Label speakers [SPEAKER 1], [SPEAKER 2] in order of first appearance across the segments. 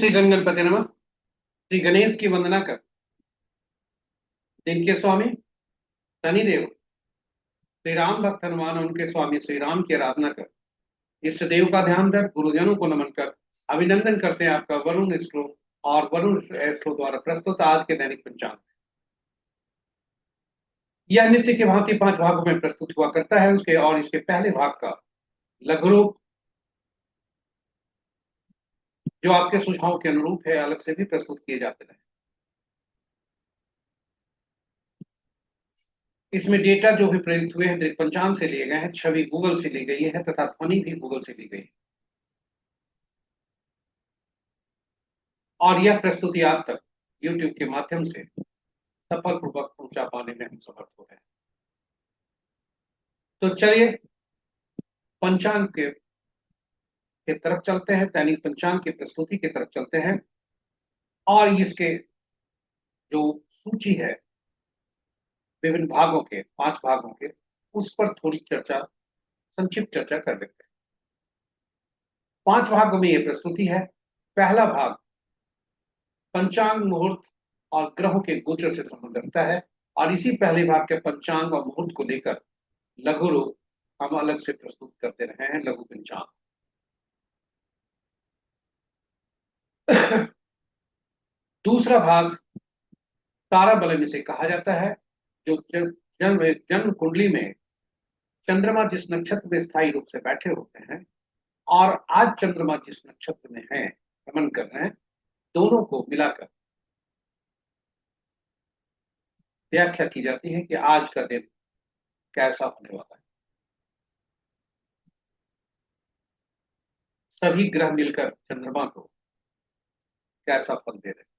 [SPEAKER 1] श्री गणगणपति नमः। श्री गणेश की वंदना कर, जिनके स्वामी शनिदेव श्री राम भक्त हनुमान, उनके स्वामी श्री राम की आराधना कर, इष्ट देव का ध्यान कर, गुरुजनों को नमन कर, अभिनंदन करते हैं आपका वरुण स्ट्रो और वरुण एस्ट्रो द्वारा प्रस्तुत आज के दैनिक पंचांग। यह नित्य के भांति 5 भागों में प्रस्तुत हुआ करता है। उसके और इसके पहले भाग का लघु रूप, जो आपके सुझाव के अनुरूप है, अलग से भी प्रस्तुत किए जाते हैं। इसमें डेटा जो भी प्रयुक्त हुए हैं पंचांग से लिए गए हैं, छवि गूगल से ली गई है तथा ध्वनि भी गूगल से ली गई है। और यह प्रस्तुति आप तक YouTube के माध्यम से सफलपूर्वक पहुंचा पाने में हम समर्थ हो रहे हैं। तो चलिए पंचांग के तरफ चलते हैं, दैनिक पंचांग की प्रस्तुति की तरफ चलते हैं। और इसके जो सूची है विभिन्न भागों के, 5 भागों के, उस पर थोड़ी चर्चा, संक्षिप्त चर्चा कर लेते हैं। 5 भागों में यह प्रस्तुति है। पहला भाग पंचांग, मुहूर्त और ग्रहों के गोचर से संबंध रखता है। और इसी पहले भाग के पंचांग और मुहूर्त को लेकर लघु रूप हम अलग से प्रस्तुत करते रहे हैं, लघु पंचांग। दूसरा भाग तारा बलम इसे कहा जाता है, जो जन्म जन्म कुंडली में चंद्रमा जिस नक्षत्र में स्थायी रूप से बैठे होते हैं और आज चंद्रमा जिस नक्षत्र में है, भ्रमण कर रहे हैं, दोनों को मिलाकर व्याख्या की जाती है कि आज का दिन कैसा होने वाला है। सभी ग्रह मिलकर चंद्रमा को कैसा फल दे रहे हैं।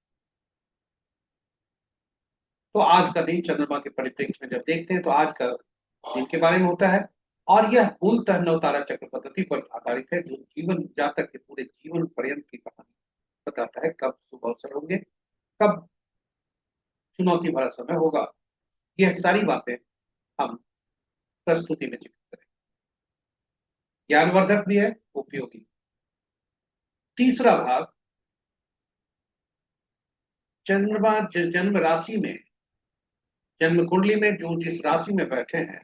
[SPEAKER 1] तो आज का दिन चंद्रमा के परिप्रेक्ष्य में जब देखते हैं तो आज का दिन के बारे में होता है। और यह मूलतः नवतारा चक्र पद्धति पर आधारित है, जो जीवन जातक के पूरे जीवन पर्यंत की कहानी बताता है। कब शुभ अवसर होंगे, कब चुनौती भरा समय होगा, यह सारी बातें हम प्रस्तुति में जिक्र करें। ज्ञानवर्धक भी है, उपयोगी। तीसरा भाग चंद्रमा जन्म राशि में, जन्म कुंडली में जो जिस राशि में बैठे हैं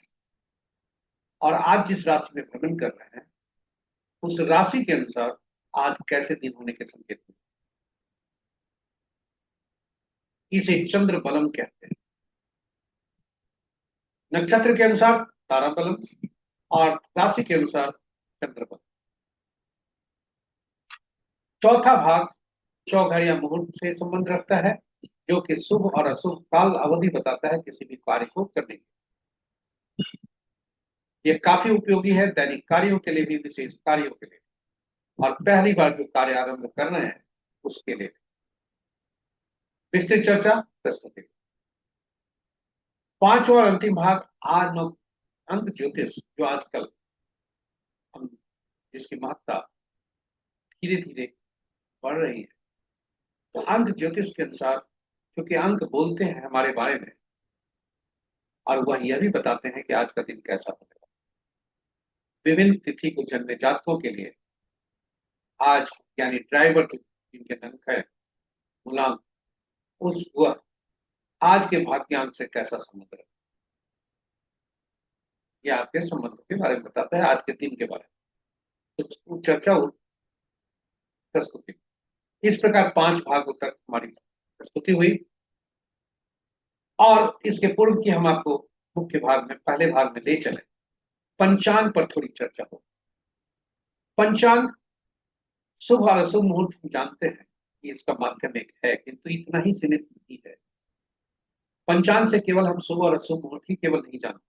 [SPEAKER 1] और आज जिस राशि में भ्रमण कर रहे हैं, उस राशि के अनुसार आज कैसे दिन होने के संकेत हैं। इसे चंद्र बलम कहते हैं। नक्षत्र के अनुसार तारा बलम और राशि के अनुसार चंद्र बलम। चौथा भाग चौघड़िया मुहूर्त से संबंध रखता है, जो कि शुभ और अशुभ काल अवधि बताता है किसी भी कार्य को करने की। यह काफी उपयोगी है दैनिक कार्यों के लिए भी, विशेष कार्यों के लिए, और पहली बार जो कार्य आरंभ कर रहे हैं उसके लिए। विस्तृत चर्चा प्रस्तुति। पांचवा और अंतिम भाग आज अंक ज्योतिष, जो आजकल हम जिसकी महत्ता धीरे धीरे बढ़ रही है। तो अंक ज्योतिष के अनुसार, क्योंकि अंक बोलते हैं हमारे बारे में और वह यह भी बताते हैं कि आज का दिन कैसा होगा। विभिन्न तिथि को जन्मे जातकों के लिए आज, यानी ड्राइवर जिनके अंक है, मूलांक, उस वह आज के भाग्यांक से कैसा संबंध है, यह आपके संबंधों के बारे में बताता है, आज के दिन के बारे में। तो चर्चा प्रस्तुति इस प्रकार 5 भागों तक हमारी प्रस्तुति हुई। और इसके पूर्व की हम आपको मुख्य भाग में, पहले भाग में ले चले। पंचांग पर थोड़ी चर्चा हो। पंचांग शुभ और अशुभ मुहूर्त हम जानते हैं कि इसका माध्यम एक है, किंतु इतना ही सीमित नहीं है। पंचांग से केवल हम शुभ और अशुभ मुहूर्त ही केवल नहीं जानते,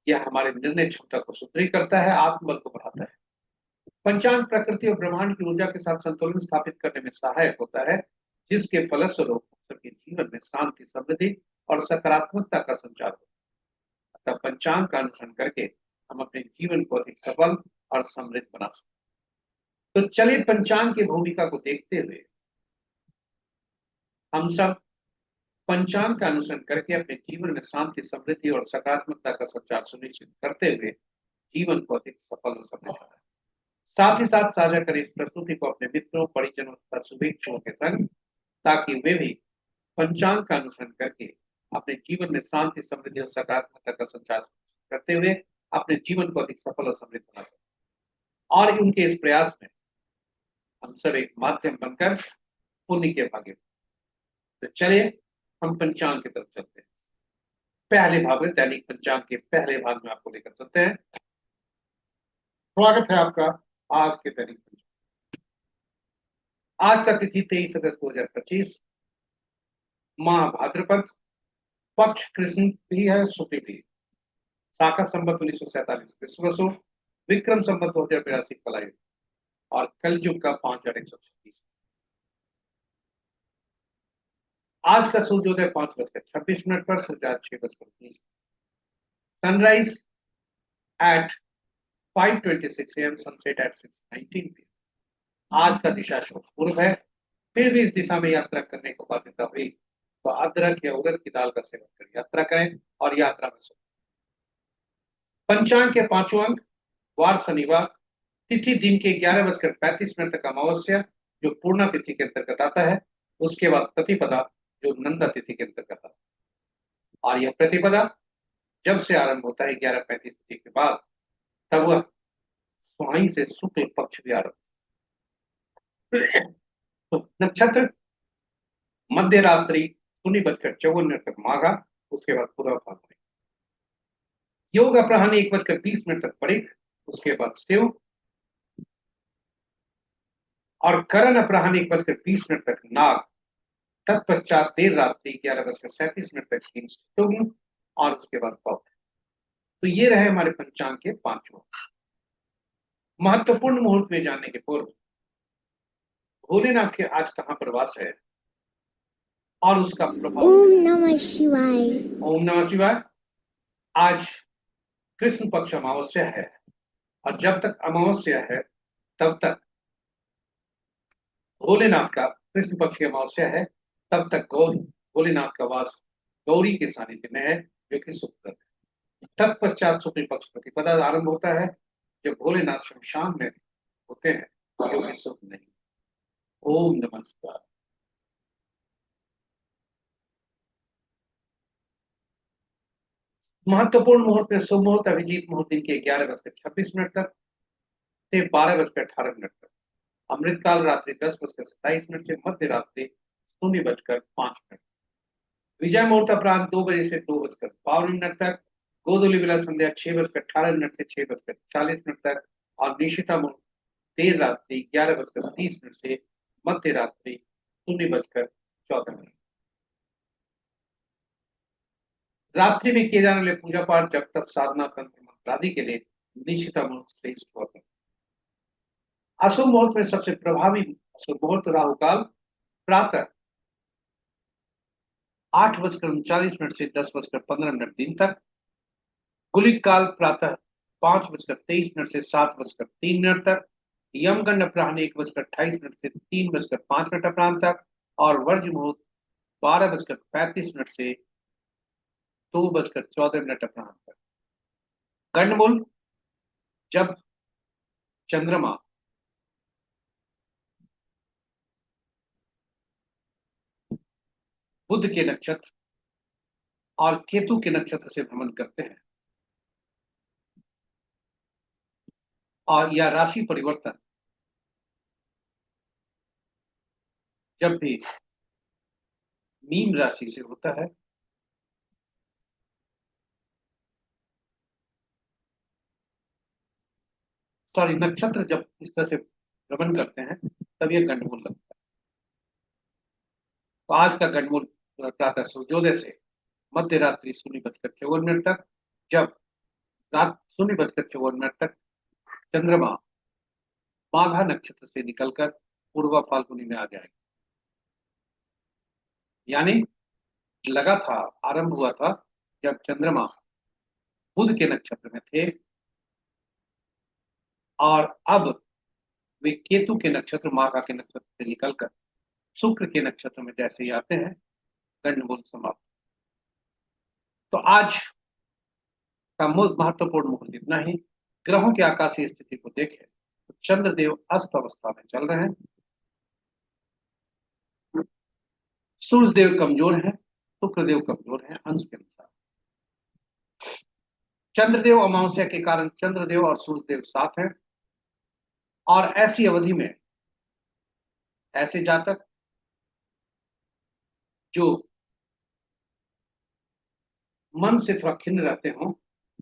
[SPEAKER 1] यह हमारे निर्णय क्षमता को सुदृढ़ करता है, आत्मबल को बढ़ाता है। पंचांग प्रकृति और ब्रह्मांड की ऊर्जा के साथ संतुलन स्थापित करने में सहायक होता है, जिसके फलस्वरूप सबके जीवन में शांति, समृद्धि और सकारात्मकता का संचार होता है। अतः पंचांग का अनुसरण करके हम अपने जीवन को अधिक सफल और समृद्ध बना सकते हैं। तो चलिए पंचांग की भूमिका को देखते हुए हम सब पंचांग का अनुसरण करके अपने जीवन में शांति, समृद्धि और सकारात्मकता का संचार सुनिश्चित करते हुए जीवन को अधिक सफल और समृद्ध बनाएं। साथ ही साथ साझा करें इस प्रस्तुति को अपने मित्रों, परिजनों तथा शुभेच्छुओं के संग, ताकि वे भी पंचांग का अनुसरण करके अपने जीवन में शांति, समृद्धि और सकारात्मकता का संचार करते हुए अपने जीवन को अधिक सफल और समृद्ध बना सकें। और उनके इस प्रयास में हम सब एक माध्यम बनकर पुण्य के भागी। तो चलिए हम पंचांग की तरफ चलते हैं। पहले भाग में, दैनिक पंचांग के पहले भाग में आपको लेकर चलते हैं। स्वागत है आपका आज के दैनिक पंचांग। आज का तिथि 23 अगस्त 2025, माह भाद्रपद, पक्ष कृष्ण भी है, शुक्ल भी। शाका संवत 1947 विश्व, विक्रम संवत 2082 कलायुग, और कल युग का 5136। आज का सूर्योदय 5:26 पर, सूर्यास्त 6:20, sunrise at 5:26 AM, sunset at 6:19 PM। आज का दिशा शोध पूर्व है। फिर भी इस दिशा में यात्रा करने को बाध्यता हुई तो अदरक या उड़द की दाल का सेवन कर यात्रा करें और यात्रा में सो। पंचांग के पांचों अंक, वार शनिवार, तिथि दिन के 11:35 तक अमावस्या जो पूर्णा तिथि के अंतर्गत आता है, उसके बाद प्रतिपदा जो नंदा तिथि के अंतर्गत आता है। और यह प्रतिपदा जब से आरंभ होता है 11:35 तिथि के बाद, तब वह वहीं से शुक्ल पक्ष भी आरंभ। तो नक्षत्र मध्य रात्रि 0:54 तक माघा, उसके बाद पूरा फाल्गुनी। योग अपराह्न 1:20 तक परिख, उसके बाद शिव, और करण अपराह्न 1:20 तक नाग। तत्पश्चात देर रात्रि 11:37 तक तुग्न, और उसके बाद पौध। तो ये रहे हमारे पंचांग के पांचों। महत्वपूर्ण मुहूर्त में जाने के पूर्व भोलेनाथ के आज कहां पर वास है और उसका प्रभाव।
[SPEAKER 2] ओम नमः शिवाय।
[SPEAKER 1] ओम नमः शिवाय। आज कृष्ण पक्ष अमावस्या है, और जब तक अमावस्या है तब तक भोलेनाथ का, कृष्ण पक्ष की अमावस्या है तब तक भोलेनाथ का वास गौरी के सानिध्य में है, जो कि शुक्र है। तत्पश्चात शुक्ल पक्ष प्रतिपदा आरंभ होता है, जब भोलेनाथ शमशान में होते हैं, जो कि शुभ नहीं। ओम नमस्कार। महत्वपूर्ण मुहूर्त में शुभ मुहूर्त अभिजीत मुहूर्त दिन के 11:26 तक से 12:18 तक। अमृतकाल रात्रि 10:27 से मध्य रात्रि 0:05। विजय मुहूर्त अपराह्न 2 बजे से 2:52 तक। गोधूलि बेला संध्या 6:18 से 6:40 तक, और निशिता मुहूर्त देर रात्रि 11:30 से मध्य रात्रि 0:14। रात्रि में किए जाने वाले पूजा पाठ, जब तक साधना, तंत्र, मंत्र आदि के लिए निशिता मुहूर्त श्रेष्ठ होता है। अशुभ मुहूर्त में सबसे प्रभावी अशुभ मुहूर्त राहु काल प्रातः 8:39 से 10:15 दिन तक। गुलिक काल प्रातः 5:23 से 7:03 तक। यमगंड अपराह्न 1:28 से 3:05 अपराह्न तक, और वर्ज मुहूर्त 12:35 से 2:14 अपराह्न तक। गंडमुल जब चंद्रमा बुध के नक्षत्र और केतु के नक्षत्र से भ्रमण करते हैं, और यह राशि परिवर्तन जब भी मीन राशि से होता है, सॉरी, नक्षत्र जब इस तरह से भ्रमण करते हैं, तब यह गंडमूल लगता है। तो आज का गंडमूल प्रातः सूर्योदय से मध्य रात्रि 0:54 तक, जब रात 0:54 तक चंद्रमा माघा नक्षत्र से निकलकर पूर्वा फाल्गुनी में आ जाएगा। यानी लगा था, आरंभ हुआ था जब चंद्रमा बुध के नक्षत्र में थे, और अब वे केतु के नक्षत्र, माघा के नक्षत्र से निकलकर शुक्र के नक्षत्र में जैसे ही आते हैं, गंडमूल समाप्त। तो आज का महत्वपूर्ण मुहूर्त इतना ही। ग्रहों की आकाशीय स्थिति को देखें तो चंद्रदेव अस्त अवस्था में चल रहे हैं, सूर्यदेव कमजोर है, शुक्रदेव कमजोर है अंश के अनुसार। चंद्रदेव अमावस्या के कारण चंद्रदेव और सूर्यदेव साथ हैं, और ऐसी अवधि में ऐसे जातक जो मन से थोड़ा खिन्न रहते हों,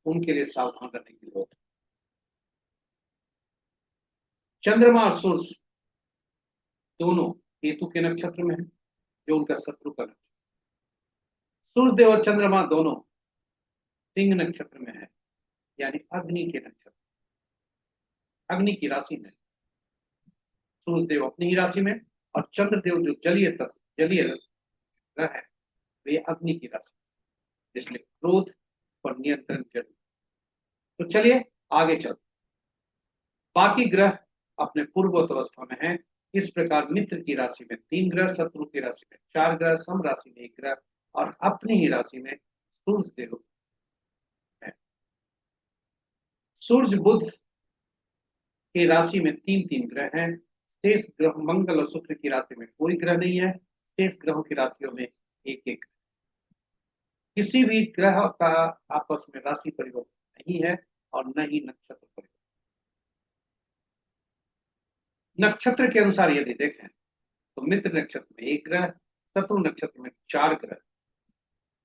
[SPEAKER 1] उनके लिए सावधान रहने की जरूरत है। चंद्रमा और सूर्य दोनों केतु के नक्षत्र में है, जो उनका शत्रु का नक्षत्र। सूर्यदेव और चंद्रमा दोनों सिंह नक्षत्र में है, यानी अग्नि के नक्षत्र, अग्नि की राशि में। सूर्यदेव अपनी ही राशि में, और चंद्रदेव जो जलीय तत्व, जलीय ग्रह है, वे अग्नि की राशि, इसलिए क्रोध पर नियंत्रण जरूरी। तो चलिए आगे चलते। बाकी ग्रह अपने पूर्वोत्तर अवस्था में हैं। इस प्रकार मित्र की राशि में 3 ग्रह, शत्रु की राशि में 4 ग्रह, सम राशि में 1 ग्रह, और अपनी ही राशि में सूर्य देव है। सूर्य बुध की राशि में 3 ग्रह हैं। शेष ग्रह मंगल और शुक्र की राशि में कोई ग्रह नहीं है। शेष ग्रहों की राशियों में एक एक। किसी भी ग्रह का आपस में राशि परिवर्तन नहीं है, और न ही नक्षत्र परिवर्तन। नक्षत्र के अनुसार यदि देखें तो मित्र नक्षत्र में 1 ग्रह, शत्रु नक्षत्र में 4 ग्रह,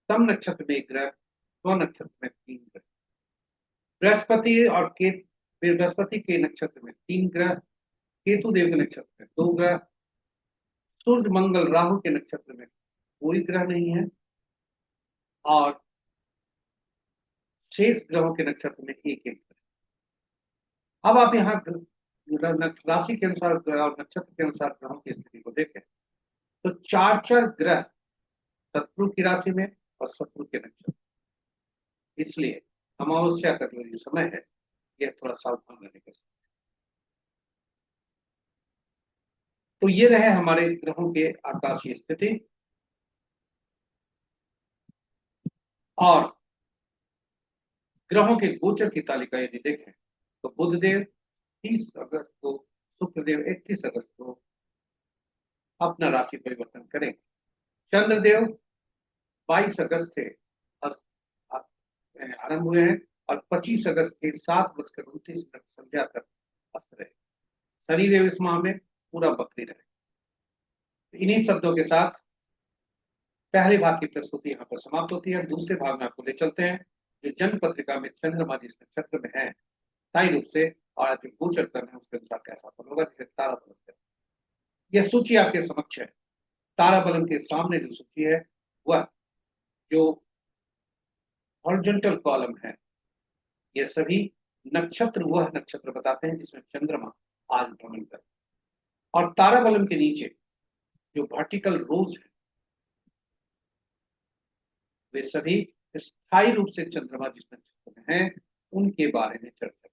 [SPEAKER 1] सम नक्षत्र में 1 ग्रह, स्व नक्षत्र में 3 ग्रह। बृहस्पति के नक्षत्र में 3 ग्रह, केतु देव के नक्षत्र में 2 ग्रह, सूर्य मंगल राहु के नक्षत्र में कोई ग्रह नहीं है, और शेष ग्रहों के नक्षत्र में एक एक ग्रह। अब आप यहाँ राशि के अनुसार और नक्षत्र के अनुसार ग्रहों की स्थिति को देखें तो 4 ग्रह शत्रु की राशि में और शत्रु के नक्षत्र। इसलिए अमावस्या का जो समय है, यह थोड़ा सावधान रहने का समय। तो ये रहे हमारे ग्रहों के आकाशीय स्थिति। और ग्रहों के गोचर की तालिका यदि देखें तो बुधदेव 30 अगस्त को, शुक्रदेव 31 अगस्त को अपना राशि परिवर्तन करेंगे। चंद्रदेव 22 अगस्त से आरंभ हुए हैं, और 25 अगस्त के 7:29 संध्या तक अस्त रहे। शनिदेव इस माह में पूरा बकरी रहे। इन्हीं शब्दों के साथ पहले भाग की प्रस्तुति यहाँ पर समाप्त होती है। दूसरे भाग में आपको ले चलते हैं जो जन्म पत्रिका में चंद्रमा जिस नक्षत्र में है स्थायी रूप से, और जो गोचर करना है उसके अनुसार कैसा फल होगा, जिसे तारा बलम। यह सूची आपके समक्ष है। तारा बलम के सामने जो सूची है वह जो हॉरिजॉन्टल कॉलम है, ये सभी नक्षत्र वह नक्षत्र बताते हैं जिसमें चंद्रमा आज भ्रमण कर, और तारा बलम के नीचे जो वर्टिकल रोज है, वे सभी स्थायी रूप से चंद्रमा जिस नक्षत्र में है उनके बारे में चर्चा।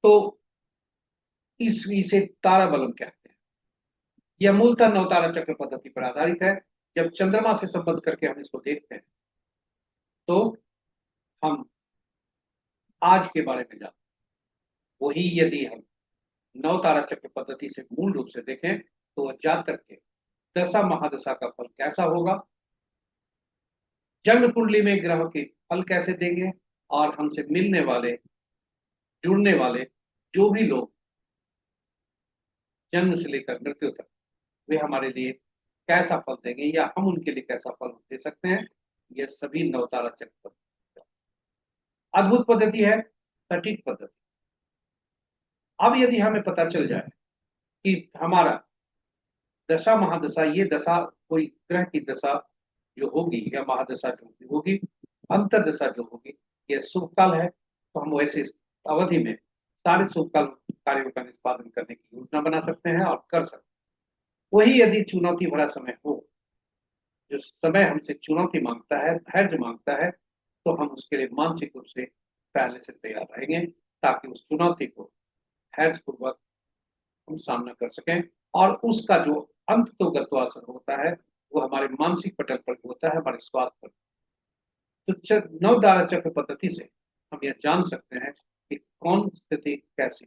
[SPEAKER 1] तो इसे तारा बलम कहते हैं। यह मूलतः नवतारा चक्र पद्धति पर आधारित है। जब चंद्रमा से संबंध करके हम इसको देखते हैं तो हम आज के बारे में जानते हैं। वही यदि हम नवतारा चक्र पद्धति से मूल रूप से देखें तो जातक के दशा महादशा का फल कैसा होगा, जन्म कुंडली में ग्रह के फल कैसे देंगे, और हमसे मिलने वाले, जुड़ने वाले जो भी लोग जन्म से लेकर मृत्यु तक, वे हमारे लिए कैसा फल देंगे या हम उनके लिए कैसा फल दे सकते हैं, यह सभी नवतारा चक्र अद्भुत पद्धति है, सटीक पद्धति। अब यदि हमें पता चल जाए कि हमारा दशा महादशा, ये दशा कोई ग्रह की दशा जो होगी या महादशा जो होगी, अंतरदशा जो होगी, यह शुभ काल है, तो हम वैसे अवधि में सारे शुभ काल कार्यों का निष्पादन करने की योजना बना सकते हैं और कर सकते हैं। वही यदि चुनौती भरा समय हो, जो समय हमसे चुनौती मांगता है, धैर्य मांगता है, तो हम उसके लिए मानसिक रूप से पहले से तैयार रहेंगे, ताकि उस चुनौती को धैर्य पूर्वक हम सामना कर सकें, और उसका जो अंत तो गत्वासर होता है वो हमारे मानसिक पटल पर होता है, हमारे स्वास्थ्य पर। तो नवतारा चक्र पद्धति से हम यह जान सकते हैं कि कौन स्थिति कैसी,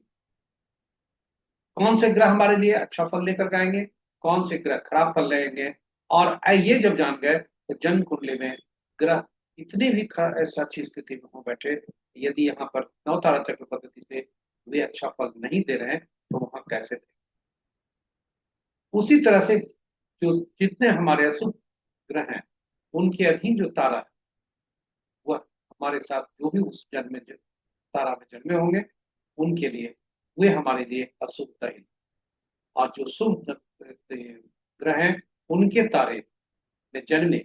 [SPEAKER 1] कौन से ग्रह हमारे लिए अच्छा फल लेकर के आएंगे, कौन से ग्रह खराब फल लेंगे। और ये जब जान गए तो जन्म कुंडली में ग्रह इतनी भी ऐसा अच्छी स्थिति में हो बैठे, यदि यहाँ पर नवतारा चक्र पद्धति से वे अच्छा फल नहीं दे रहे हैं तो वहां कैसे दें। उसी तरह से जो जितने हमारे अशुभ ग्रह हैं उनके अधीन जो तारा है वह हमारे साथ जो भी उस जन्म में तारा में जन्मे होंगे उनके लिए वे हमारे लिए अशुभता ही, और जो शुभ ग्रह हैं उनके तारे में जन्मे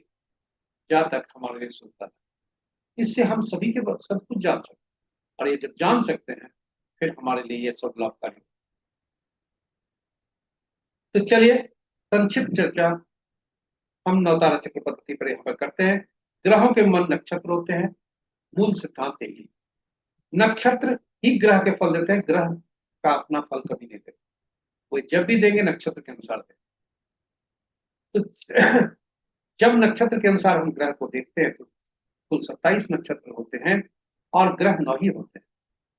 [SPEAKER 1] जातक हमारे लिए शुभता है। इससे हम सभी के सब कुछ जान सकते हैं, और ये जब जान सकते हैं फिर हमारे लिए ये सब लाभकारी। तो चलिए संक्षिप्त चर्चा हम नवतारा चक्र पद्धति पर यहाँ पर करते हैं। ग्रहों के मन नक्षत्र होते हैं, मूल सिद्धांत यही। नक्षत्र ही ग्रह के फल देते हैं, ग्रह का अपना फल कभी नहीं देते, वो जब भी देंगे नक्षत्र के अनुसार देंगे। तो जब नक्षत्र के अनुसार हम ग्रह को देखते हैं तो कुल 27 नक्षत्र होते हैं और ग्रह 9 ही होते हैं।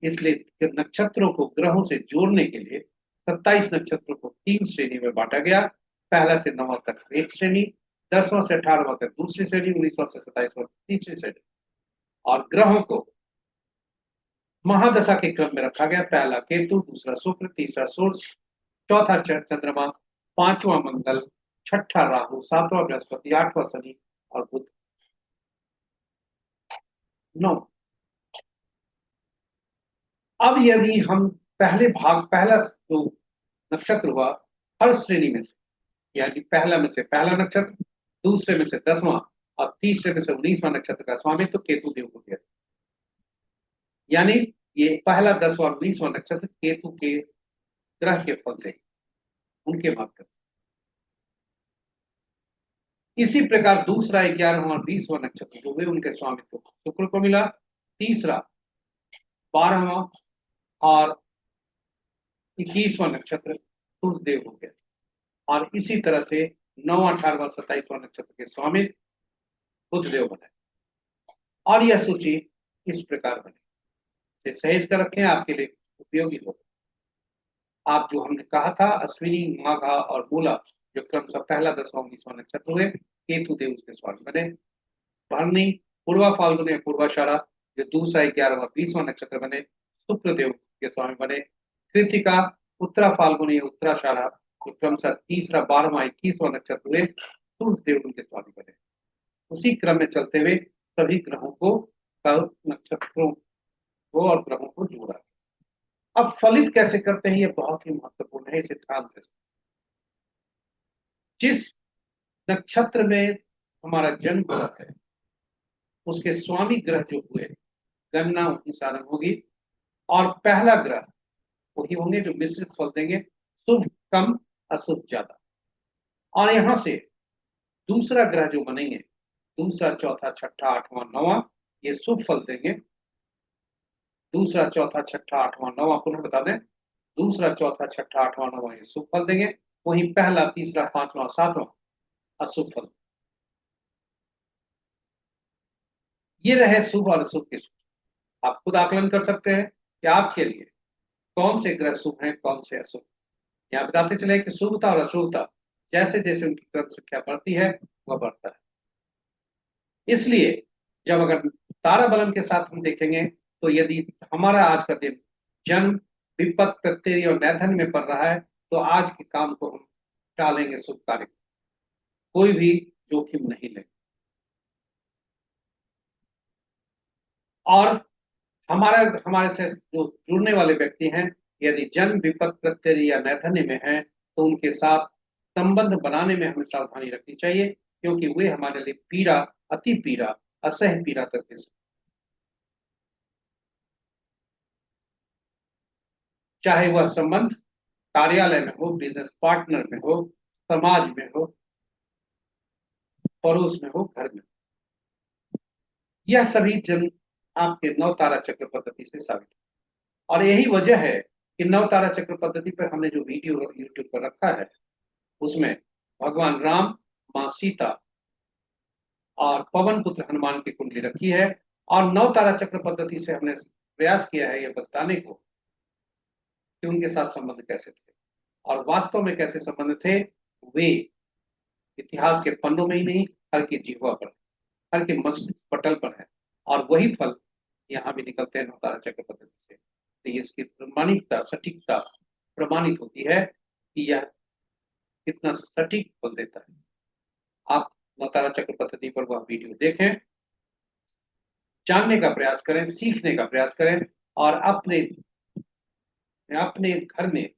[SPEAKER 1] इसलिए नक्षत्रों को ग्रहों से जोड़ने के लिए 27 नक्षत्रों को 3 श्रेणी में बांटा गया। पहला से 9वां तक एक श्रेणी, 10वां से 18वां तक दूसरी श्रेणी, 19वां से 27वां तीसरी श्रेणी। और ग्रहों को महादशा के क्रम में रखा गया। पहला केतु, दूसरा शुक्र, तीसरा सूर्य, चौथा चंद्रमा, पांचवा मंगल, छठा राहु, सातवां बृहस्पति, आठवां शनि और बुध। 9। अब यदि हम पहला जो नक्षत्र हुआ हर श्रेणी में से, यानी पहला में से पहला नक्षत्र, दूसरे में से 10वां और तीसरे में से 19वां नक्षत्र का स्वामी तो केतु देव को दिया। यानी ये पहला 10वां और 19वां नक्षत्र केतु के ग्रह के फल थे उनके माध्यम। इसी प्रकार दूसरा 11वां और 20वां नक्षत्र जो हुए उनके स्वामित्व शुक्र को मिला। तीसरा 12वां और 21वां नक्षत्र सूर्यदेव हो गया। और इसी तरह से 9वां, 18वां, 27वां नक्षत्र के स्वामी बुधदेव बने। और यह सूची इस प्रकार बने, सहेज कर रखें, आपके लिए उपयोगी हो। आप जो हमने कहा था अश्विनी, माघा और मूला जो क्रमशः पहला 10वां 19वां नक्षत्र हुए, केतु देव उसके स्वामी बने। भरणी, पूर्वा फाल्गुनी, पूर्वाषाढ़ा जो दूसरा 11वां 20वां नक्षत्र बने, शुक्रदेव के स्वामी बने। कृतिका, उत्तरा फाल्गुनी, उत्तराषाढ़ा जो क्रमशः तीसरा 12वां 21वां नक्षत्र हुए, सूर्यदेव उनके स्वामी बने। उसी क्रम में चलते हुए सभी ग्रहों को, नक्षत्रों को और ग्रहों को जोड़ा। अब फलित कैसे करते हैं, ये बहुत ही महत्वपूर्ण है, इसे ध्यान से। जिस नक्षत्र में हमारा जन्म हुआ है उसके स्वामी ग्रह जो हुए गणना उनकी साधन होगी, और पहला ग्रह वही होंगे जो मिश्रित फल देंगे, शुभ कम अशुभ ज्यादा। और यहां से दूसरा ग्रह जो बनेंगे, दूसरा, चौथा, छठा, आठवां, नौवां, ये शुभ फल देंगे। दूसरा, चौथा, छठा, आठवां, नौवां, पुनः बता दें, दूसरा, चौथा, छठा, आठवां, नौवां ये शुभ फल देंगे। वहीं पहला, तीसरा, पांचवां, सातवां अशुभ फल। ये रहे शुभ और अशुभ के सूत्र। आप खुद आकलन कर सकते हैं कि आपके लिए कौन से ग्रह शुभ हैं, कौन से अशुभ। यहाँ बताते चले कि शुभता और अशुभता जैसे जैसे उनकी क्रम संख्या बढ़ती है वह बढ़ता है। इसलिए जब अगर तारा बलन के साथ हम देखेंगे तो यदि हमारा आज का दिन जन्म, विपत, प्रत्यय और नैधन में पड़ रहा है तो आज के काम को हम टालेंगे, शुभ कार्य, कोई भी जोखिम नहीं लेंगे। और हमारे से जो जुड़ने वाले व्यक्ति हैं यदि जन्म, विपत, प्रत्यय या नैधन्य में है तो उनके साथ संबंध बनाने में हमें सावधानी रखनी चाहिए, क्योंकि वे हमारे लिए पीड़ा, अति पीड़ा, असह्य पीड़ा करते हैं। चाहे वह संबंध कार्यालय में हो, बिजनेस पार्टनर में हो, समाज में हो, पड़ोस में हो, घर में, यह सभी जन्म आपके नवतारा चक्र पद्धति से साबित है। और यही वजह है कि नवतारा चक्र पद्धति पर हमने जो वीडियो यूट्यूब पर रखा है उसमें भगवान राम, मां सीता और पवन पुत्र हनुमान की कुंडली रखी है, और नव तारा चक्र पद्धति से हमने प्रयास किया है ये बताने को कि उनके साथ संबंध कैसे थे और वास्तव में कैसे संबंध थे। वे इतिहास के पन्नों में ही नहीं, हर की जिह्वा पर, हर के मस्तिष्क पटल पर है, और वही फल यहाँ भी निकलते हैं नवतारा चक्र पद्धति से। तो ये इसकी प्रमाणिकता, सटीकता प्रमाणित होती है कि यह कितना सटीक फल देता है। आप नवतारा चक्र पद्धति पर वह वीडियो देखें, जानने का प्रयास करें, सीखने का प्रयास करें, और अपने अपने घर में,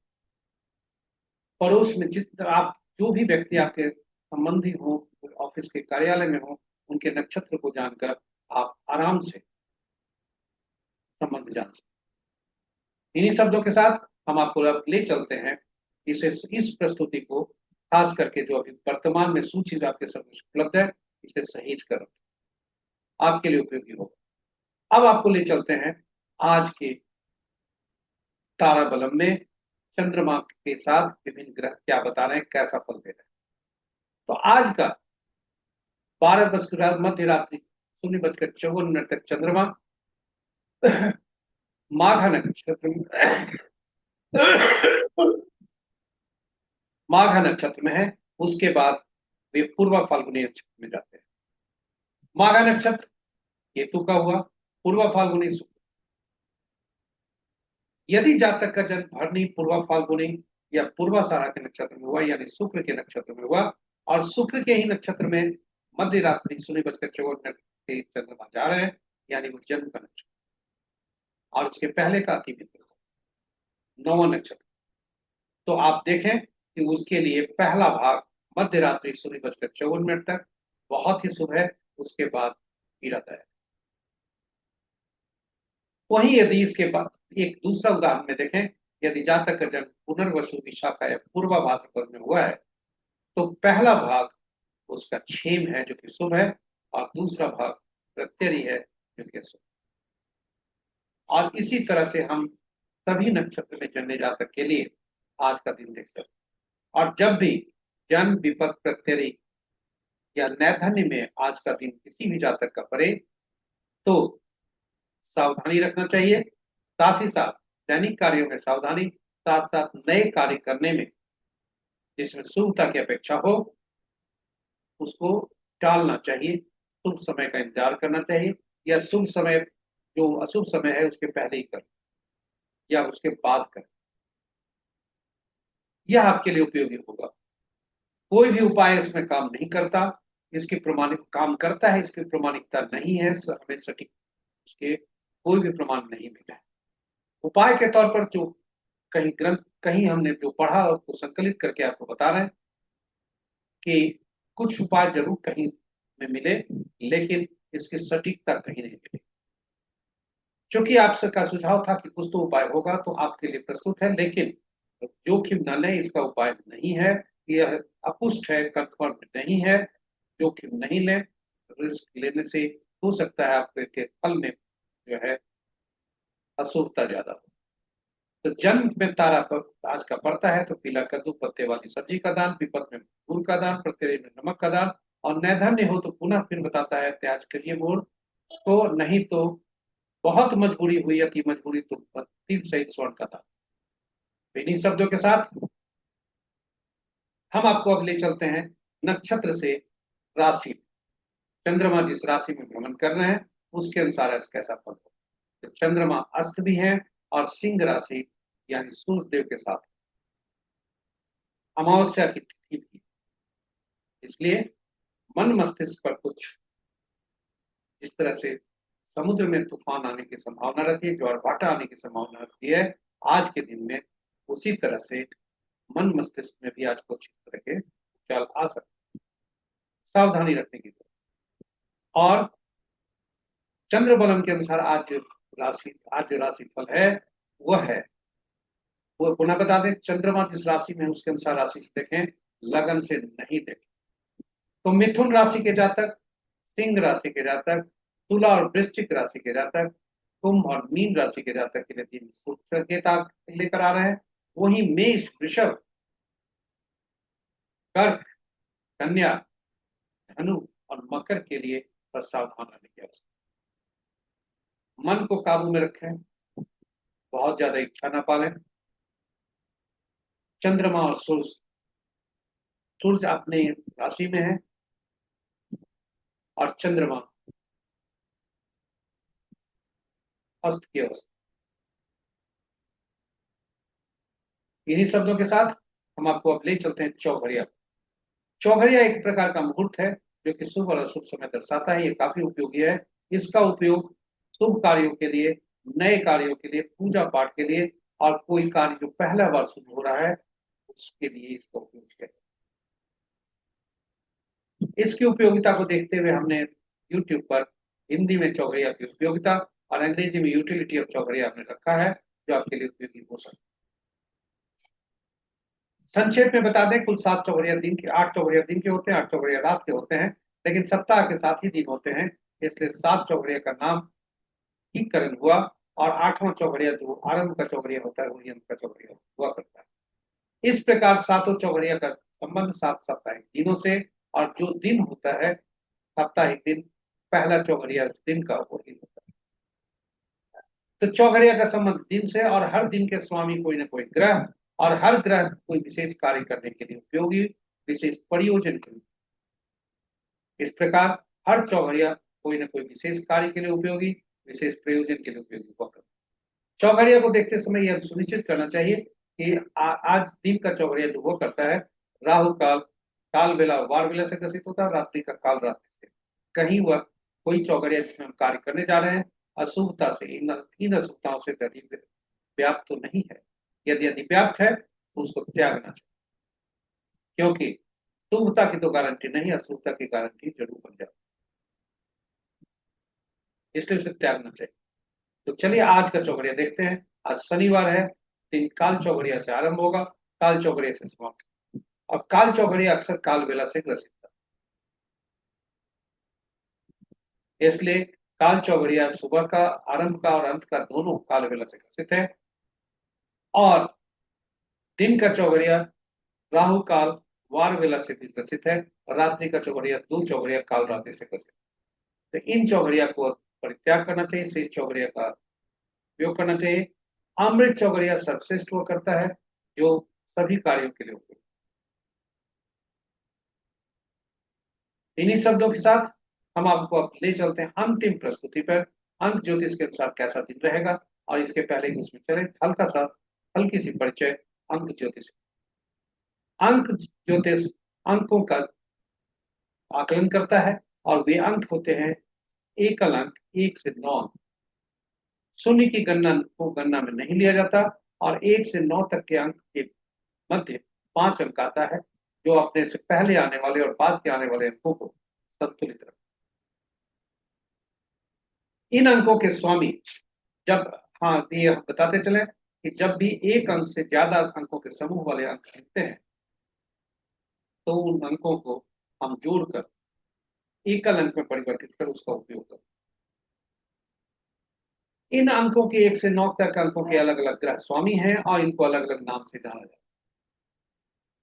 [SPEAKER 1] पड़ोस में, जितना आप जो भी व्यक्ति आपके संबंधी हो, ऑफिस के कार्यालय में हो, उनके नक्षत्र को जानकर आप आराम से संबंध जान सकते। इन्हीं शब्दों के साथ हम आपको अब ले चलते हैं इस प्रस्तुति को, खास करके जो अभी वर्तमान में सूची आपके सामने उपलब्ध है, इसे सहेज कर आपके लिए उपयोगी होगा। अब आपको ले चलते हैं आज के तारा बलम में चंद्रमा के साथ विभिन्न ग्रह क्या बता रहे हैं, कैसा फल दे रहे हैं। तो आज का 12 मध्य रात्रि 0:54 तक चंद्रमा माघा नक्षत्र में माघा नक्षत्र में है। उसके बाद वे पूर्वा फाल्गुनी नक्षत्र में जाते हैं। माघा नक्षत्र केतु का हुआ, पूर्वा फाल्गुनी शुक्र। यदि जातक का जन्म भरनी, पूर्वा फाल्गुनी या पूर्वाषाढ़ा के नक्षत्र में हुआ, यानी शुक्र के नक्षत्र में हुआ, और शुक्र के ही नक्षत्र में मध्य रात्रि 0:54 से चंद्रमा जा रहे हैं, यानी वो जन्म का नक्षत्र, और उसके पहले का अति मित्र नौवा नक्षत्र। तो आप देखें कि उसके लिए पहला भाग मध्य रात्रि 0:54 तक बहुत ही शुभ है, उसके बाद पीड़ादायक। वहीं यदि इसके बाद एक दूसरा उदाहरण में देखें, यदि जातक का जन्म पुनर्वसु विशाखा या पूर्वा भाद्रपद में हुआ है, तो पहला भाग उसका क्षेम है जो कि शुभ है, और दूसरा भाग प्रत्यरि है जो कि अशुभ। और इसी तरह से हम सभी नक्षत्र में जन्मे जातक के लिए आज का दिन देख सकते हैं। और जब भी जन्म विपद प्रत्यरि या नैधन्य में आज का दिन किसी भी जातक का पड़े, तो सावधानी रखना चाहिए। साथ ही साथ दैनिक कार्यों में सावधानी, साथ साथ नए कार्य करने में जिसमें शुभता की अपेक्षा हो, उसको टालना चाहिए। शुभ समय का इंतजार करना चाहिए, या शुभ समय जो अशुभ समय है उसके पहले ही कर, या उसके बाद कर। यह आपके लिए उपयोगी होगा। कोई भी उपाय इसमें काम नहीं करता, इसकी प्रमाणिक काम करता है, इसकी प्रमाणिकता नहीं है, हमें सटीक उसके कोई भी प्रमाण नहीं मिला है। उपाय के तौर पर जो कहीं ग्रंथ, कहीं हमने जो पढ़ा और उसको संकलित करके आपको बता रहे हैं कि कुछ उपाय जरूर कहीं में मिले, लेकिन इसकी सटीकता कहीं नहीं मिली। चूंकि आपका सुझाव था कि कुछ तो उपाय होगा, तो आपके लिए प्रस्तुत है, लेकिन जोखिम न लें, इसका उपाय नहीं है, यह अपुष्ट है, कंफर्म नहीं है। जोखिम नहीं लें, रिस्क लेने से हो सकता है आपके फल में जो है अशुभता ज्यादा हो। तो जन्म में तारा पर आज का पड़ता है, तो पीला कद्दू पत्ते वाली सब्जी का दान, विपद में गुड़ का दान, प्रत्यय में नमक का दान, और नैधन्य हो तो पुनः फिर बताता है त्याज करिए गुड़, तो नहीं तो बहुत मजबूरी हुई, अति मजबूरी तो तिल सहित स्वर्ण का दान। इन्हीं शब्दों के साथ हम आपको अब ले चलते हैं नक्षत्र से राशि। चंद्रमा जिस राशि में भ्रमण कर रहे हैं उसके अनुसार कैसा फल हो। तो चंद्रमा अस्त भी है और सिंह राशि यानी सूर्य देव के साथ अमावस्या की तिथि भी, इसलिए मन मस्तिष्क पर कुछ इस तरह से समुद्र में तूफान आने की संभावना रहती है, ज्वार भाटा आने की संभावना रहती है आज के दिन में। उसी तरह से मन मस्तिष्क में भी आज कुछ इस तरह के चाल आ सकते, सावधानी रखने की जरूरत। और चंद्र बलम के अनुसार आज जो राशि फल है वह है, वो पुनः बता दें, चंद्रमा जिस राशि में उसके अनुसार राशि से देखें, लगन से नहीं देखें। तो मिथुन राशि के जातक, सिंह राशि के जातक, तुला और वृश्चिक राशि के जातक, कुंभ और मीन राशि के जातक के लिए दिन शुभ संकेत लेकर आ रहे हैं। वहीं मेष, वृषभ, कर्क, कन्या, धनु और मकर के लिए सावधान रहने की आवश्यकता। मन को काबू में रखें, बहुत ज्यादा इच्छा ना पालें। चंद्रमा और सूर्य, सूर्य अपने राशि में है और चंद्रमा अस्त की अवस्था। इन्हीं शब्दों के साथ हम आपको अब ले चलते हैं चौघड़िया। चौघड़िया एक प्रकार का मुहूर्त है जो कि शुभ और अशुभ समय दर्शाता है। ये काफी उपयोगी है। इसका उपयोग शुभ कार्यों के लिए, नए कार्यों के लिए, पूजा पाठ के लिए और कोई कार्य जो पहला बार शुरू हो रहा है उसके लिए इसका उपयोग किया। इसकी उपयोगिता को देखते हुए हमने YouTube पर हिंदी में चौघड़िया की उपयोगिता और अंग्रेजी में यूटिलिटी ऑफ चौघड़िया हमने रखा है, जो आपके लिए उपयोगी हो सकता है। संक्षेप में बता दें, कुल 7 चौघड़िया दिन के, 8 चौघड़िया दिन के होते हैं, 8 चौघड़िया रात के होते हैं, लेकिन सप्ताह के 7 ही दिन होते हैं, इसलिए 7 चौघड़िया का नाम ही करण हुआ। और 8वां चौघड़िया जो आरंभ का चौघड़िया होता है वही अंत का चौघड़िया हुआ करता है। इस प्रकार 7 चौघड़िया का संबंध 7 साप्ताहिक दिनों से, और जो दिन होता है साप्ताहिक दिन, पहला चौघड़िया दिन का वही होता है। तो चौघड़िया का संबंध दिन से, और हर दिन के स्वामी कोई ना कोई ग्रह, और हर ग्रह कोई विशेष कार्य करने के लिए उपयोगी, विशेष प्रयोजन के लिए। इस प्रकार हर चौघड़िया कोई ना कोई विशेष कार्य के लिए उपयोगी, विशेष प्रयोजन के लिए उपयोगी होकर। चौघड़िया को देखते समय यह सुनिश्चित करना चाहिए कि आज दिन का चौघड़िया जो हुआ करता है, राहु काल काल बेला वार बेला से ग्रसित होता है, रात्रि का काल रात्रि से। कहीं वह कोई चौघड़िया जिसमें हम कार्य करने जा रहे हैं अशुभता से, इन अशुभताओं से यदि व्याप्त तो नहीं है, यदि व्याप्त है तो उसको त्यागना चाहिए, क्योंकि शुभता की तो गारंटी नहीं, अशुभता की गारंटी जरूर बन जाती है, इसलिए उसे त्यागना चाहिए। तो चलिए आज का चौघड़िया देखते हैं। आज शनिवार है, दिन काल चौघड़िया से आरंभ होगा, काल चौघड़िया से समाप्त। और काल चौघड़िया अक्सर काल बेला से ग्रसित है, इसलिए काल चौघड़िया सुबह का, आरंभ का और अंत का दोनों काल बेला से ग्रसित है। और दिन का चौघड़िया राहु काल वार बेला से भी ग्रसित है, और रात्रि का चौघड़िया 2 चौघड़िया काल रात्रि से ग्रसित है। तो इन चौघड़िया को परित्याग करना चाहिए, शेष चौघड़िया का उपयोग करना चाहिए। अमृत चौघड़िया सर्वश्रेष्ठ हुआ करता है, जो सभी कार्यों के लिए उपयोग। इन्हीं शब्दों के साथ हम आपको अब ले चलते हैं अंतिम प्रस्तुति पर। अंक ज्योतिष के अनुसार कैसा दिन रहेगा, और इसके पहले कि उसमें चले हल्की सी परिचय अंक ज्योतिष। अंक ज्योतिष अंकों का आकलन करता है, और वे अंक होते हैं एकल अंक 1 से 9। शून्य की गणना को गणना में नहीं लिया जाता, और 1 से 9 तक के अंक के मध्य 5 अंक आता है, जो अपने से पहले आने वाले और बाद के आने वाले अंकों को संतुलित रखता है। इन अंकों के स्वामी जब, हाँ ये हम बताते चले कि जब भी एक अंक से ज्यादा अंकों के समूह वाले अंक मिलते हैं तो उन अंकों को हम जोड़कर एकल अंक में परिवर्तित कर उसका उपयोग करें। इन अंकों के 1 से 9 तक अंकों के अलग अलग ग्रह स्वामी हैं, और इनको अलग अलग नाम से जाना जाता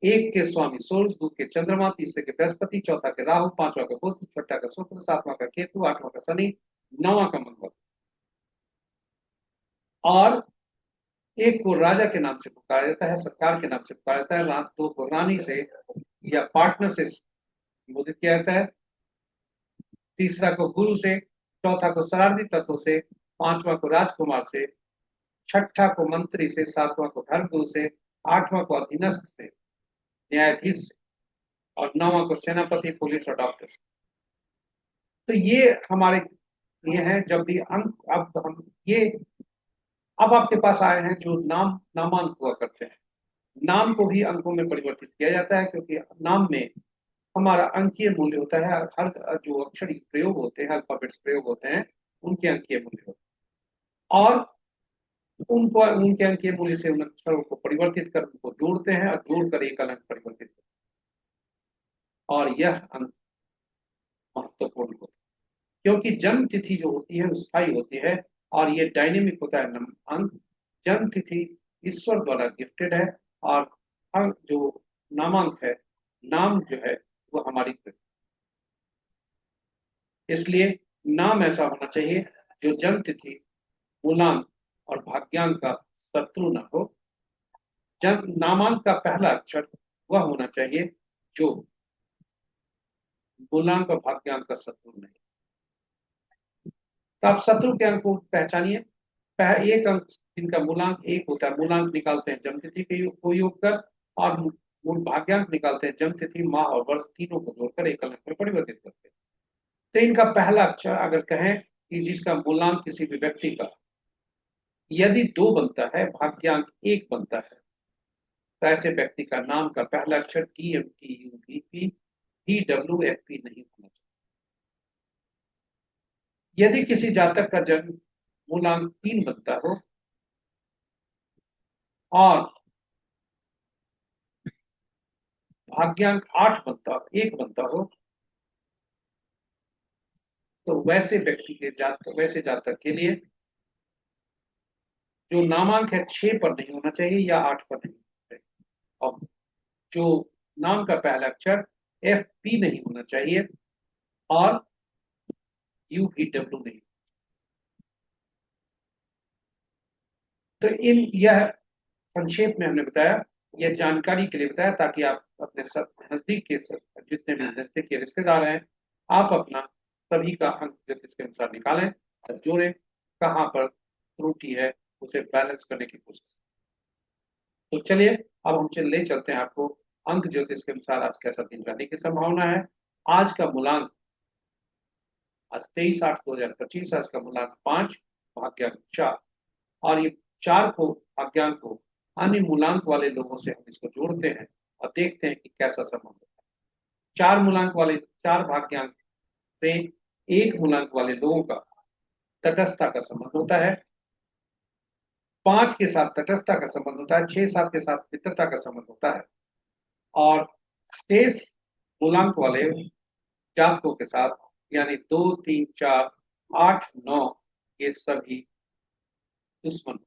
[SPEAKER 1] है। एक के स्वामी सूर्य, दो के चंद्रमा, तीसरे के बृहस्पति, चौथा के राहु, पांचवा का बुध, छठा का शुक्र, सातवां का केतु, आठवां का शनि, नौवां का मंगल। और एक को राजा के नाम से पुकारा जाता है, सरकार के नाम से पुकारा जाता है, रात दो को रानी से या पार्टनर से संबोधित किया जाता है, तीसरा को गुरु से, चौथा को शरारती तत्व से, पांचवा को राजकुमार से, छठा को मंत्री से, सातवां को धर्मगुरु से, आठवां को अधीनस्थ से, न्यायाधीश से, और नौवां को सेनापति, पुलिस और डॉक्टर से। तो ये हमारे ये है जब भी अंक, अब हम ये अब आपके पास आए हैं जो नामांक हुआ करते हैं। नाम को भी अंकों में परिवर्तित किया जाता है, क्योंकि नाम में हमारा अंकीय मूल्य होता है। हर जो अक्षरी प्रयोग होते हैं, अल्फाबेट्स प्रयोग होते हैं, उनके अंकीय मूल्य होते हैं, और उनको उनके अंकीय मूल्य से उन अक्षरों को परिवर्तित कर उनको जोड़ते हैं, और जोड़कर एक अंक परिवर्तित करते हैं। और यह अंक महत्वपूर्ण होता है, क्योंकि जन्म तिथि जो होती है वो स्थायी होती है, और ये डायनेमिक होता है। अंक जन्म तिथि ईश्वर द्वारा गिफ्टेड है, और अंक जो नामांक है, नाम जो है वो हमारी, इसलिए नाम ऐसा होना चाहिए जो जन्म तिथि मूलांक और भाग्यांक का शत्रु न हो। जब नामांक का पहला अक्षर वह होना चाहिए जो मूलांक और भाग्यांक का शत्रु नहीं। तो आप शत्रु के अंक को पहचानिए। एक अंक जिनका मूलांक एक होता है, मूलांक निकालते हैं जन्म तिथि को योग कर, और मूल भाग्यांक निकालते हैं जन्म तिथि, माह और वर्ष तीनों को जोड़कर एक अंक में परिवर्तित करते हैं। तो इनका पहला अक्षर अगर कहें कि जिसका मूलांक किसी भी व्यक्ति का यदि 2 बनता है, भाग्यांक 1 बनता है, तो ऐसे व्यक्ति का नाम का पहला अक्षर T M T U V P D W F P नहीं होना चाहिए। यदि किसी जातक का जन्म मूलांक 3 बनता हो और भाग्यांक 8 बनता 1 बनता हो, तो वैसे जातक के लिए जो नामांक है 6 पर नहीं होना चाहिए या 8 पर नहीं होना चाहिए, और जो नाम का पहला अक्षर एफ पी नहीं होना चाहिए और यू पी डब्ल्यू नहीं। तो यह संक्षेप में हमने बताया, यह जानकारी के लिए बताया ताकि आप अपने सब नजदीक के जितने भी नजदीक के रिश्तेदार हैं, आप अपना सभी का अंक ज्योतिष के अनुसार निकालें और जोड़ें, कहाँ पर त्रुटि है उसे बैलेंस करने की कोशिश। तो चलिए अब हम ले चलते हैं आपको अंक ज्योतिष के अनुसार आज कैसा दिन रहने की संभावना है। आज का मूलांक, आज 23/8/2025, आज का मूलांक 5, भाग्यांक 4, और ये 4 को भाग्यांक को अन्य मूलांक वाले लोगों से हम इसको जोड़ते हैं और देखते हैं कि कैसा संबंध होता है। 4 मूलांक वाले 4 भाग्यांक से 1 मूलांक वाले लोगों का तटस्थता का संबंध होता है, 5 के साथ तटस्थता का संबंध होता है, 6-7 के साथ मित्रता का संबंध होता है, और शेष मूलांक वाले जातकों के साथ यानी 2, 3, 4, 8, 9 ये सभी दुश्मन।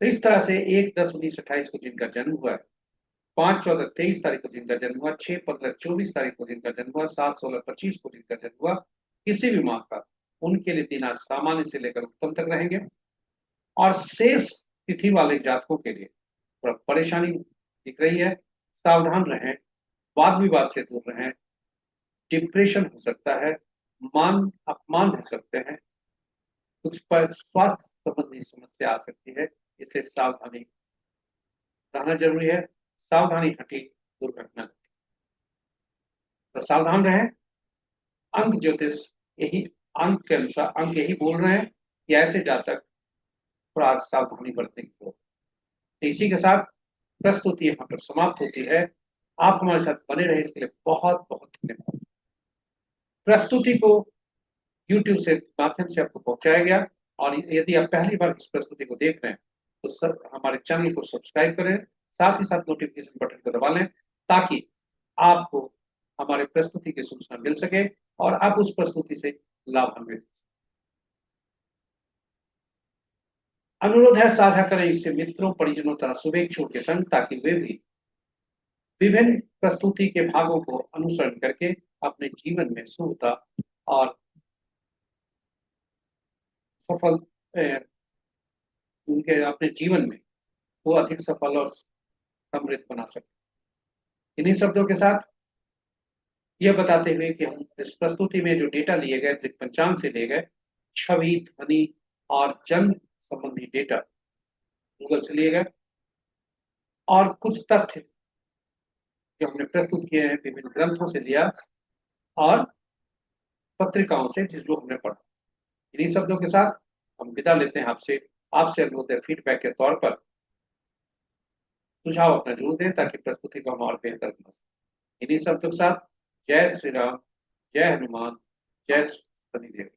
[SPEAKER 1] तो इस तरह से 1-10-19-28 को जिनका जन्म हुआ है, 5-14-23 तारीख को जिनका जन्म हुआ, 6-15-24 तारीख को जिनका जन्म हुआ, 7-16-25 को जिनका जन्म हुआ, किसी भी माह का, उनके लिए दिन आज सामान्य से लेकर उत्तम तक रहेंगे। और शेष तिथि वाले जातकों के लिए थोड़ा परेशानी दिख रही है, सावधान रहें, वाद विवाद से दूर रहें, डिप्रेशन हो सकता है, मान अपमान हो सकते हैं, कुछ पर स्वास्थ्य संबंधी समस्या आ सकती है, इसलिए सावधानी रहना जरूरी है। सावधानी हटी दुर्घटना घटी। तो सावधान रहें। अंक ज्योतिष यही अंक के अनुसार अंक यही बोल रहे हैं कि ऐसे जातक थोड़ा सावधानी बरतने की जरूरत। तो इसी के साथ प्रस्तुति यहाँ पर समाप्त होती है। आप हमारे साथ बने रहे इसके लिए बहुत बहुत धन्यवाद। प्रस्तुति को YouTube से माध्यम से आपको पहुंचाया गया, और यदि आप पहली बार इस प्रस्तुति को देख रहे हैं तो सर हमारे चैनल को सब्सक्राइब करें, साथ ही साथ नोटिफिकेशन बटन को दबा लें ताकि आपको हमारे प्रस्तुति की सूचना मिल सके और आप उस प्रस्तुति से लाभान्वित। अनुरोध है साझा करें इससे मित्रों, परिजनों तथा शुभेच्छुओं के संग, ताकि वे भी विभिन्न प्रस्तुति के भागों को अनुसरण करके अपने जीवन में शुभता और सफल उनके अपने जीवन में वो अधिक सफल और समृद्ध बना सकते। इन्हीं शब्दों के साथ यह बताते हुए कि हम इस प्रस्तुति में जो डेटा लिए गए, पंचांग से लिए गए, छवि, ध्वनि और जन्म संबंधी डेटा गूगल से लिए गए, और कुछ तथ्य जो हमने प्रस्तुत किए हैं विभिन्न ग्रंथों से लिया और पत्रिकाओं से जो हमने पढ़ा। इन्हीं शब्दों के साथ हम विदा लेते हैं आपसे। आपसे अनुरोध है फीडबैक के तौर पर सुझाव अपना जरूर दें ताकि प्रस्तुति को हम और बेहतर बना सकें। इन्हीं शब्दों के साथ जय श्री राम, जय हनुमान, जय शनिदेव।